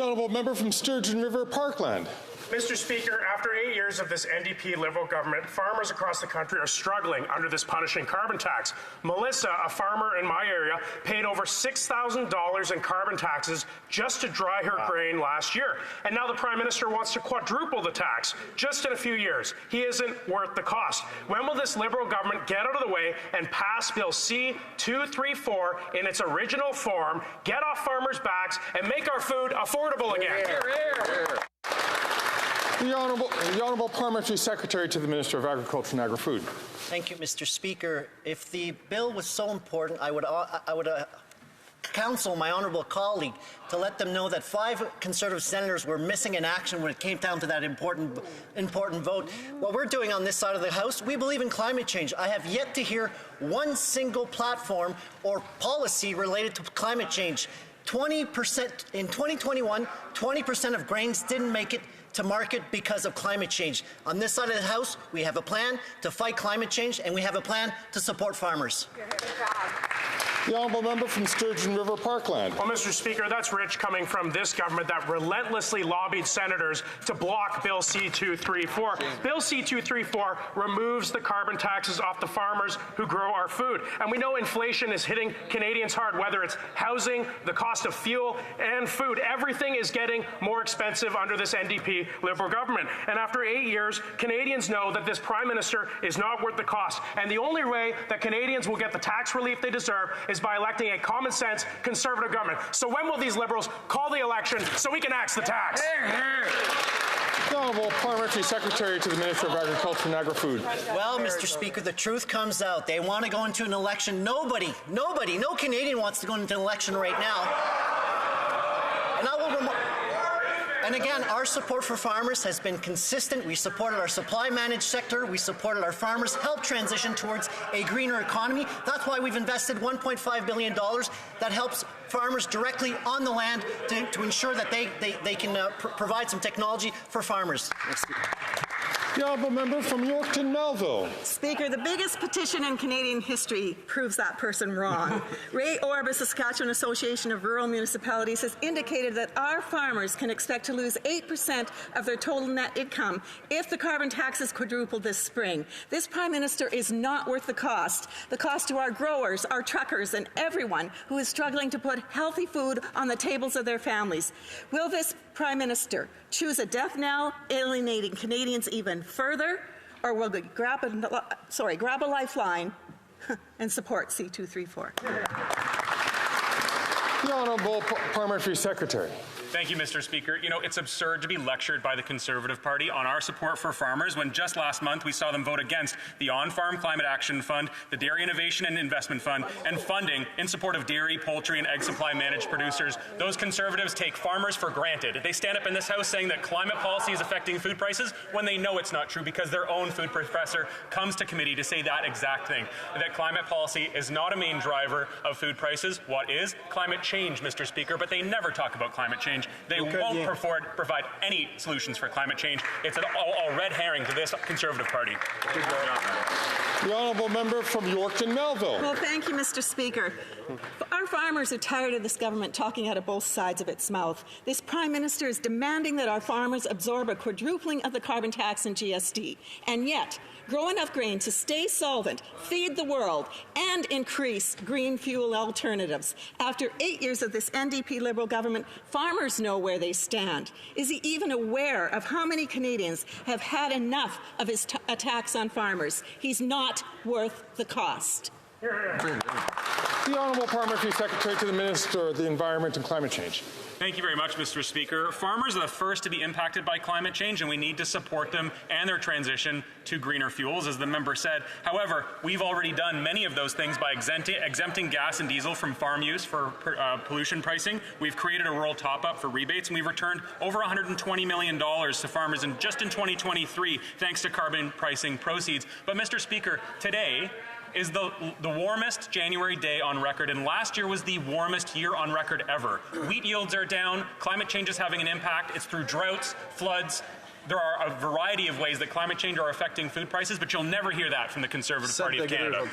Honourable member from Sturgeon River Parkland. Mr. Speaker, after 8 years of this NDP Liberal government, farmers across the country are struggling under this punishing carbon tax. Melissa, a farmer in my area, paid over $6,000 in carbon taxes just to dry her grain last year. And now the Prime Minister wants to quadruple the tax just in a few years. He isn't worth the cost. When will this Liberal government get out of the way and pass Bill C-234 in its original form, get off farmers' backs, and make our food affordable again? The Honourable Parliamentary Secretary to the Minister of Agriculture and Agri-Food. Thank you, Mr. Speaker. If the bill was so important, I would counsel my honourable colleague to let them know that 5 Conservative senators were missing in action when it came down to that important vote. What we're doing on this side of the House, we believe in climate change. I have yet to hear one single platform or policy related to climate change. 20% in 2021, 20% of grains didn't make it to market because of climate change. On this side of the House, we have a plan to fight climate change, and we have a plan to support farmers. The honourable member from Sturgeon River Parkland. Well, Mr. Speaker, that's rich coming from this government that relentlessly lobbied senators to block Bill C-234. Bill C-234 removes the carbon taxes off the farmers who grow our food. And we know inflation is hitting Canadians hard, whether it's housing, the cost of fuel, and food. Everything is getting more expensive under this NDP Liberal government. And after 8 years, Canadians know that this Prime Minister is not worth the cost. And the only way that Canadians will get the tax relief they deserve is by electing a common-sense Conservative government. So when will these Liberals call the election so we can axe the tax? The Honourable Parliamentary Secretary to the Minister of Agriculture and Agri-Food. Well, Mr. Speaker, the truth comes out. They want to go into an election. No Canadian wants to go into an election right now. And again, our support for farmers has been consistent. We supported our supply managed sector. We supported our farmers, helped transition towards a greener economy. That's why we've invested $1.5 billion that helps farmers directly on the land to ensure that they can provide some technology for farmers. The honourable member from Yorkton Melville. Speaker, the biggest petition in Canadian history proves that person wrong. Ray Orb, Saskatchewan Association of Rural Municipalities, has indicated that our farmers can expect to lose 8% of their total net income if the carbon tax is quadrupled this spring. This Prime Minister is not worth the cost to our growers, our truckers, and everyone who is struggling to put healthy food on the tables of their families. Will this Prime Minister choose a death knell, alienating Canadians even further, or will they grab a lifeline and support C-234? The Honourable Parliamentary Secretary. Thank you, Mr. Speaker. You know, it's absurd to be lectured by the Conservative Party on our support for farmers when just last month we saw them vote against the On-Farm Climate Action Fund, the Dairy Innovation and Investment Fund, and funding in support of dairy, poultry, and egg supply managed producers. Those Conservatives take farmers for granted. They stand up in this House saying that climate policy is affecting food prices when they know it's not true because their own food professor comes to committee to say that exact thing, that climate policy is not a main driver of food prices. What is? Climate change, Mr. Speaker, but they never talk about climate change. They won't provide any solutions for climate change. It's all red herring to this Conservative Party. The honourable member from Yorkton Melville. Well, thank you, Mr. Speaker. Our farmers are tired of this government talking out of both sides of its mouth. This Prime Minister is demanding that our farmers absorb a quadrupling of the carbon tax and GST, and yet grow enough grain to stay solvent, feed the world, and increase green fuel alternatives. After 8 years of this NDP Liberal government, farmers know where they stand. Is he even aware of how many Canadians have had enough of his attacks on farmers? He's not worth the cost. The Honourable Parliamentary Secretary to the Minister of the Environment and Climate Change. Thank you very much, Mr. Speaker. Farmers are the first to be impacted by climate change, and we need to support them and their transition to greener fuels, as the member said. However, we've already done many of those things by exempting gas and diesel from farm use for pollution pricing. We've created a rural top-up for rebates, and we've returned over $120 million to farmers just in 2023, thanks to carbon pricing proceeds. But, Mr. Speaker, today is the warmest January day on record, and last year was the warmest year on record ever. Wheat yields are down, climate change is having an impact. It's through droughts, floods. There are a variety of ways that climate change are affecting food prices, but you'll never hear that from the Conservative Party of Canada.